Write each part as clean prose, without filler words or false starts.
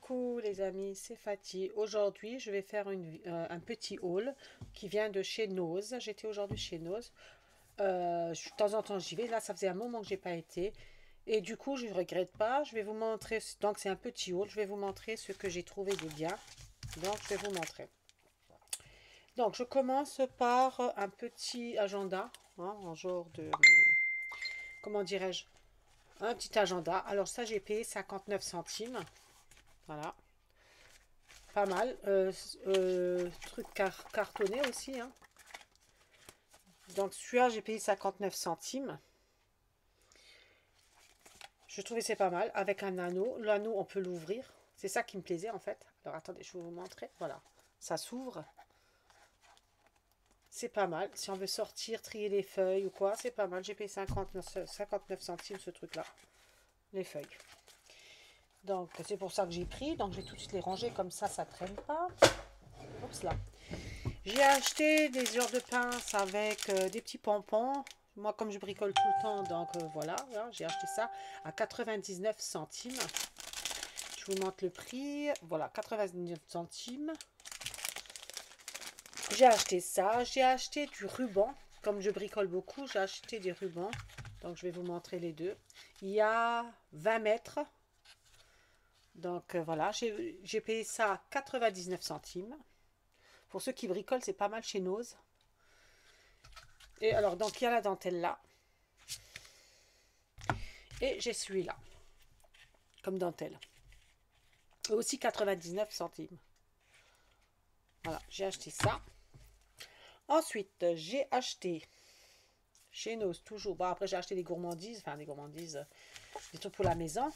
Coucou les amis, c'est Fatih. Aujourd'hui, je vais faire un petit haul qui vient de chez Nose. J'étais aujourd'hui chez Nose. De temps en temps, j'y vais. Là, ça faisait un moment que j'ai pas été. Et du coup, je ne regrette pas. Je vais vous montrer. Donc, c'est un petit haul. Je vais vous montrer ce que j'ai trouvé de bien. Donc, je vais vous montrer. Donc, je commence par un petit agenda, hein, en genre de. Comment dirais-je? Un petit agenda. Alors, ça, j'ai payé 59 centimes. Voilà. Pas mal. Truc cartonné aussi, hein. Donc celui-là, j'ai payé 59 centimes. Je trouvais c'est pas mal. Avec un anneau. L'anneau, on peut l'ouvrir. C'est ça qui me plaisait en fait. Alors attendez, je vais vous montrer. Voilà. Ça s'ouvre. C'est pas mal. Si on veut sortir, trier les feuilles ou quoi, c'est pas mal. J'ai payé 59 centimes ce truc-là. Les feuilles. Donc c'est pour ça que j'ai pris. Donc je vais tout de suite les ranger comme ça traîne pas. Oups là. J'ai acheté des heures de pince avec des petits pompons. Moi, comme je bricole tout le temps, donc voilà, j'ai acheté ça à 99 centimes. Je vous montre le prix. Voilà, 99 centimes. J'ai acheté ça. J'ai acheté du ruban. Comme je bricole beaucoup, j'ai acheté des rubans. Donc, je vais vous montrer les deux. Il y a 20 mètres. Donc, voilà, j'ai payé ça à 99 centimes. Pour ceux qui bricolent, c'est pas mal chez Nose. Et alors, donc, il y a la dentelle là. Et j'ai celui-là, comme dentelle. Et aussi 99 centimes. Voilà, j'ai acheté ça. Ensuite, j'ai acheté chez Nose, toujours. Bon, après, j'ai acheté des gourmandises, des trucs pour la maison.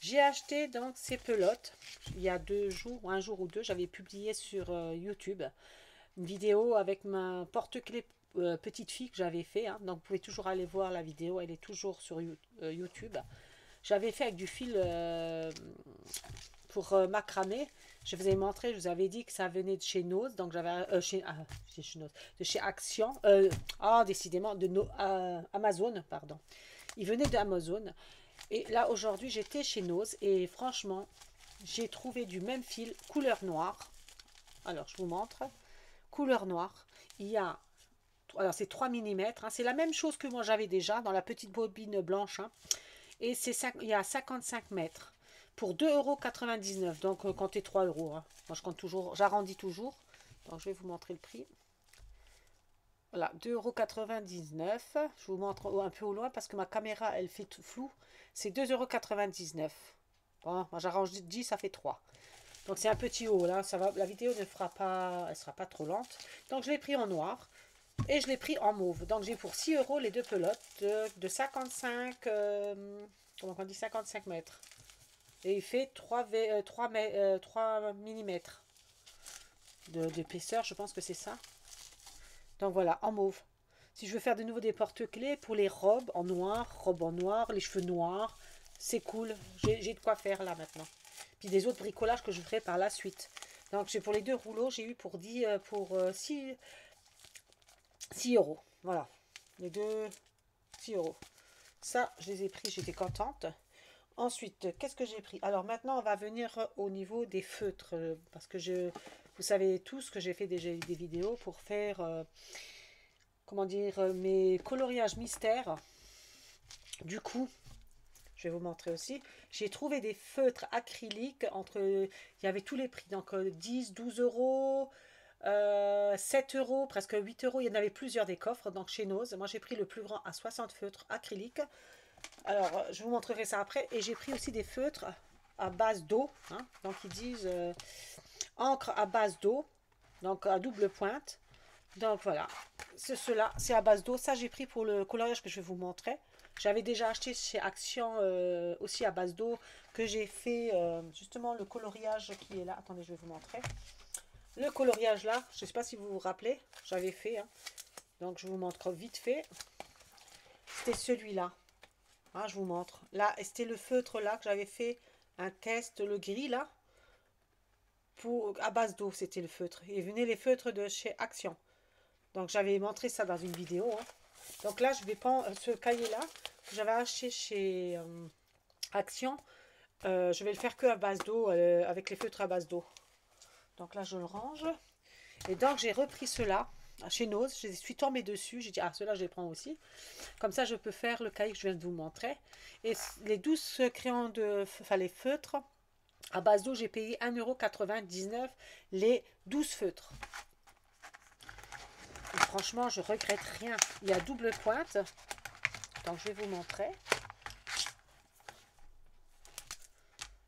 J'ai acheté donc ces pelotes. Il y a 2 jours, un jour ou deux, j'avais publié sur YouTube une vidéo avec ma porte-clés petite fille que j'avais fait, hein. Donc, vous pouvez toujours aller voir la vidéo, elle est toujours sur YouTube. J'avais fait avec du fil pour macramé. Je vous ai montré, je vous avais dit que ça venait de chez Nose, donc j'avais de chez Action, décidément de Amazon, pardon. Il venait d'Amazon. Et là aujourd'hui j'étais chez Nose et franchement j'ai trouvé du même fil couleur noire. Alors je vous montre, couleur noire. Il y a, alors c'est 3 mm, hein, c'est la même chose que moi j'avais déjà dans la petite bobine blanche, hein. Et il y a 55 mètres pour 2,99 €. Donc, comptez 3 euros, hein. Moi, je compte toujours, j'arrondis toujours. Donc, je vais vous montrer le prix. Voilà, 2,99 €. Je vous montre un peu au loin parce que ma caméra, elle fait tout flou. C'est 2,99 €. Bon, moi, j'arrondis, ça fait 3. Donc, c'est un petit haut, là. Ça va, la vidéo ne fera pas, elle sera pas trop lente. Donc, je l'ai pris en noir. Et je l'ai pris en mauve. Donc j'ai pour 6 € les deux pelotes de 55, comment on dit, 55 mètres. Et il fait 3 mm d'épaisseur, je pense que c'est ça. Donc voilà, en mauve. Si je veux faire de nouveau des porte-clés pour les robes en noir, les cheveux noirs, c'est cool. J'ai de quoi faire là maintenant. Puis des autres bricolages que je ferai par la suite. Donc j'ai pour les deux rouleaux, j'ai eu pour 6 €. Voilà. Les deux, 6 €. Ça, je les ai pris, j'étais contente. Ensuite, qu'est-ce que j'ai pris? Alors maintenant, on va venir au niveau des feutres. Parce que vous savez tous que j'ai fait des vidéos pour faire, comment dire, mes coloriages mystères. Du coup, je vais vous montrer aussi. J'ai trouvé des feutres acryliques il y avait tous les prix. Donc 10, 12 €. 7 €, presque 8 €. Il y en avait plusieurs des coffres, donc chez Nose. Moi, j'ai pris le plus grand à 60 feutres acryliques. Alors, je vous montrerai ça après. Et j'ai pris aussi des feutres à base d'eau, hein. Donc, ils disent encre à base d'eau, donc à double pointe. Donc, voilà. Cela, c'est à base d'eau. Ça, j'ai pris pour le coloriage que je vais vous montrer. J'avais déjà acheté chez Action aussi à base d'eau, que j'ai fait justement le coloriage qui est là. Attendez, je vais vous montrer. Le coloriage là, je ne sais pas si vous vous rappelez, j'avais fait, hein. Donc je vous montre vite fait. C'était celui-là, hein, je vous montre. Là, c'était le feutre là que j'avais fait un test, le gris là, à base d'eau, c'était le feutre. Et venait les feutres de chez Action. Donc j'avais montré ça dans une vidéo, hein. Donc là, je vais prendre ce cahier là que j'avais acheté chez Action. Je vais le faire que à base d'eau, avec les feutres à base d'eau. Donc là, je le range. Et donc, j'ai repris ceux-là chez Nose. Je suis tombée dessus. J'ai dit, ah, ceux-là, je les prends aussi. Comme ça, je peux faire le cahier que je viens de vous montrer. Et les 12 crayons enfin les feutres, à base d'eau, j'ai payé 1,99 € les 12 feutres. Et franchement, je regrette rien. Il y a double pointe. Donc, je vais vous montrer.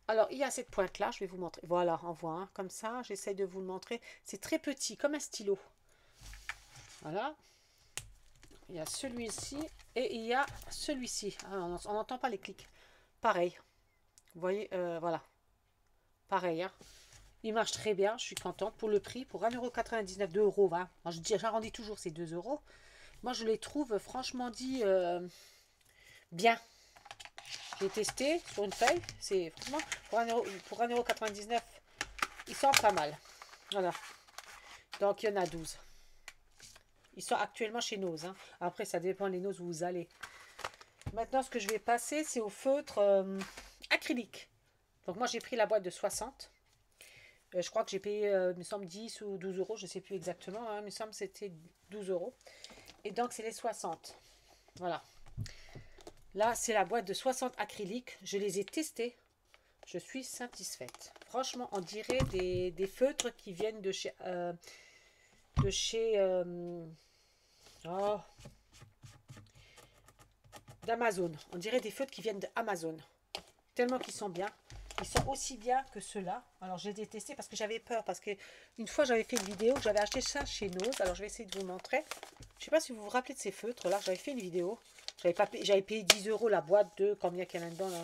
Alors, il y a cette pointe-là, je vais vous montrer. Voilà, on voit, hein, comme ça, j'essaye de vous le montrer. C'est très petit, comme un stylo. Voilà. Il y a celui-ci et il y a celui-ci. Ah, on n'entend pas les clics. Pareil. Vous voyez, voilà. Pareil, hein. Il marche très bien, je suis contente. Pour le prix, pour 1,99 €, 2 €, hein. J'arrondis toujours ces 2 €. Moi, je les trouve, franchement dit, bien. J'ai testé sur une feuille. C'est franchement, pour 1,99 €, ils sont pas mal. Voilà. Donc, il y en a 12. Ils sont actuellement chez Nose. Hein. Après, ça dépend les Nose où vous allez. Maintenant, ce que je vais passer, c'est au feutre acrylique. Donc, moi, j'ai pris la boîte de 60. Je crois que j'ai payé, il me semble, 10 ou 12 €. Je ne sais plus exactement. Hein. Il me semble que c'était 12 €. Et donc, c'est les 60. Voilà. Là, c'est la boîte de 60 acryliques. Je les ai testés. Je suis satisfaite. Franchement, on dirait des feutres qui viennent de chez... oh, d'Amazon. On dirait des feutres qui viennent d'Amazon. Tellement qu'ils sont bien. Ils sont aussi bien que ceux-là. Alors, j'ai détesté parce que j'avais peur. Parce que une fois, j'avais fait une vidéo. J'avais acheté ça chez Nose. Alors, je vais essayer de vous montrer. Je ne sais pas si vous vous rappelez de ces feutres-là. J'avais fait une vidéo. J'avais payé 10 € la boîte de... Combien qu'il y en a dedans là,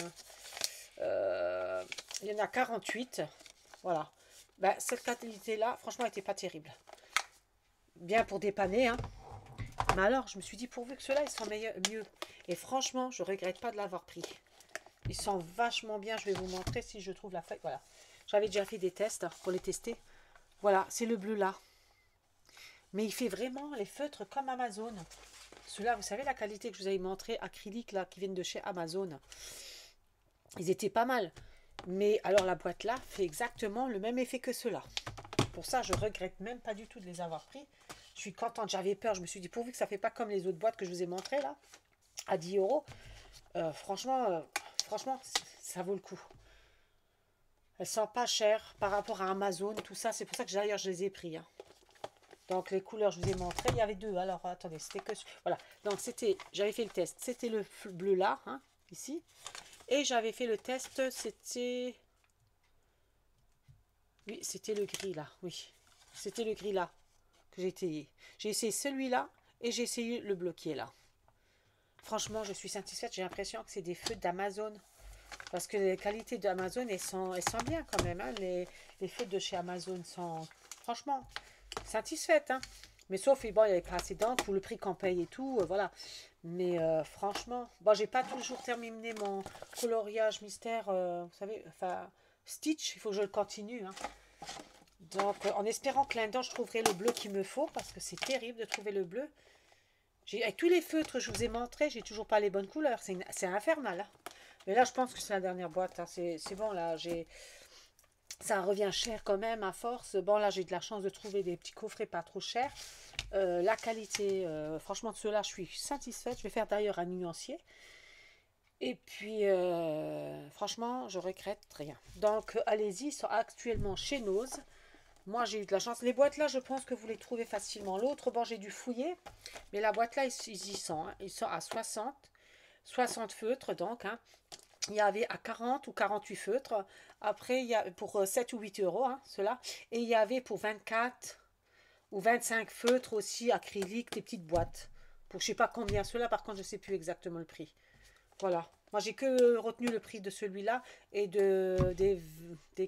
il y en a 48. Voilà. Ben, cette qualité-là, franchement, elle n'était pas terrible. Bien pour dépanner, hein. Mais alors, je me suis dit, pourvu que ceux-là, ils sont mieux. Et franchement, je ne regrette pas de l'avoir pris. Ils sont vachement bien. Je vais vous montrer si je trouve la feuille. Voilà. J'avais déjà fait des tests pour les tester. Voilà, c'est le bleu là. Mais il fait vraiment les feutres comme Amazon. Ceux-là, vous savez la qualité que je vous avais montré, acrylique, là, qui viennent de chez Amazon. Ils étaient pas mal. Mais alors, la boîte là fait exactement le même effet que ceux-là. Pour ça, je regrette même pas du tout de les avoir pris. Je suis contente. J'avais peur. Je me suis dit, pourvu que ça ne fait pas comme les autres boîtes que je vous ai montrées là, à 10 €. Franchement, ça vaut le coup. Elles sont pas chères par rapport à Amazon, tout ça. C'est pour ça que d'ailleurs, je les ai pris. Hein. Donc, les couleurs, je vous ai montré. Il y avait deux. Alors, attendez, c'était que... Voilà. Donc, j'avais fait le test. C'était le bleu là, hein, ici. Et j'avais fait le test, c'était... Oui, c'était le gris là, oui. C'était le gris là que j'ai essayé. J'ai essayé celui-là et j'ai essayé le bleu qui est là. Franchement, je suis satisfaite. J'ai l'impression que c'est des feutres d'Amazon. Parce que les qualités d'Amazon, elles sont bien quand même. Hein. Les feutres de chez Amazon sont, franchement, satisfaites. Hein. Mais sauf, bon, il n'y avait pas assez d'encre pour le prix qu'on paye et tout. Voilà. Mais franchement, bon, j'ai pas toujours terminé mon coloriage mystère. Vous savez, enfin, Stitch, il faut que je le continue. Hein. Donc, en espérant que là-dedans, je trouverai le bleu qu'il me faut. Parce que c'est terrible de trouver le bleu. Avec tous les feutres que je vous ai montrés, j'ai toujours pas les bonnes couleurs. C'est infernal. Hein. Mais là, je pense que c'est la dernière boîte. Hein. C'est bon, là, ça revient cher quand même à force. Bon, là, j'ai de la chance de trouver des petits coffrets pas trop chers. La qualité, franchement, de ceux-là, je suis satisfaite. Je vais faire d'ailleurs un nuancier. Et puis, franchement, je regrette rien. Donc, allez-y, ils sont actuellement chez Nose. Moi, j'ai eu de la chance. Les boîtes là, je pense que vous les trouvez facilement. L'autre, bon, j'ai dû fouiller. Mais la boîte là, ils y sont. Hein. Ils sont à 60 feutres, donc. Hein. Il y avait à 40 ou 48 feutres. Après, il y a pour 7 ou 8 €, hein, ceux-là. Et il y avait pour 24 ou 25 feutres aussi, acryliques, des petites boîtes. Pour je ne sais pas combien. Ceux-là, par contre, je ne sais plus exactement le prix. Voilà. Moi, j'ai que retenu le prix de celui-là et des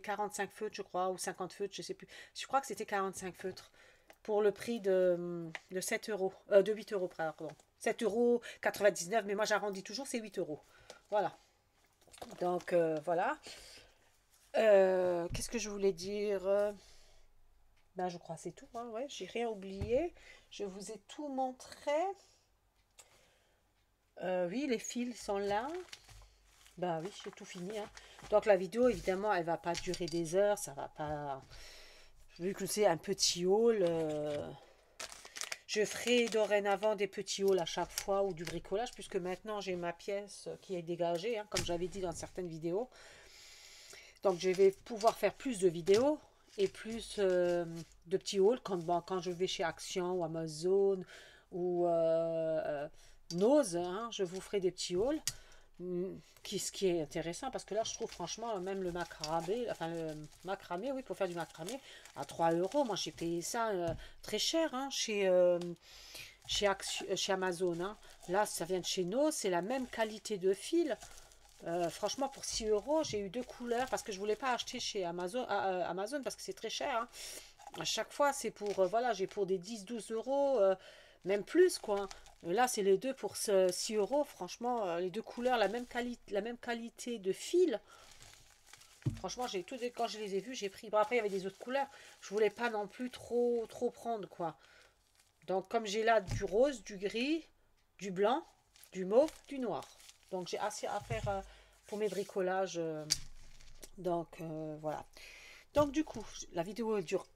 45 feutres, je crois, ou 50 feutres, je ne sais plus. Je crois que c'était 45 feutres pour le prix de 7 €, de 8 €, pardon. 7,99 €, mais moi, j'arrondis toujours, c'est 8 €. Voilà. Donc, voilà. Qu'est-ce que je voulais dire? Ben, je crois que c'est tout. Hein, ouais, j'ai rien oublié. Je vous ai tout montré. Oui, les fils sont là. Bah oui, j'ai tout fini, hein. Donc la vidéo, évidemment, elle va pas durer des heures, ça va pas... Vu que c'est un petit haul, je ferai dorénavant des petits hauls à chaque fois ou du bricolage, puisque maintenant j'ai ma pièce qui est dégagée, hein, comme j'avais dit dans certaines vidéos. Donc je vais pouvoir faire plus de vidéos et plus de petits hauls quand, bon, quand je vais chez Action ou Amazon ou Nose, hein, je vous ferai des petits hauls. Ce qui est intéressant parce que là je trouve franchement même le macramé, enfin le macramé, oui, pour faire du macramé à 3 euros. Moi j'ai payé ça très cher, hein, chez Amazon, hein. Là ça vient de chez nous, c'est la même qualité de fil. Franchement, pour 6 euros, j'ai eu deux couleurs parce que je voulais pas acheter chez Amazon, Amazon parce que c'est très cher, hein. À chaque fois, c'est pour, voilà, j'ai pour des 10 12 euros, même plus, quoi. Là, c'est les deux pour 6 euros. Franchement, les deux couleurs, la même qualité de fil. Franchement, quand je les ai vus, j'ai pris. Bon, après, il y avait des autres couleurs. Je voulais pas non plus trop prendre, quoi. Donc, comme j'ai là du rose, du gris, du blanc, du mauve, du noir. Donc, j'ai assez à faire pour mes bricolages. Donc, voilà. Donc, du coup, la vidéo dure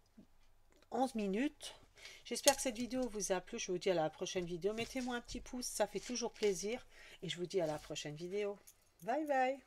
11 minutes. J'espère que cette vidéo vous a plu. Je vous dis à la prochaine vidéo. Mettez-moi un petit pouce, ça fait toujours plaisir. Et je vous dis à la prochaine vidéo. Bye bye.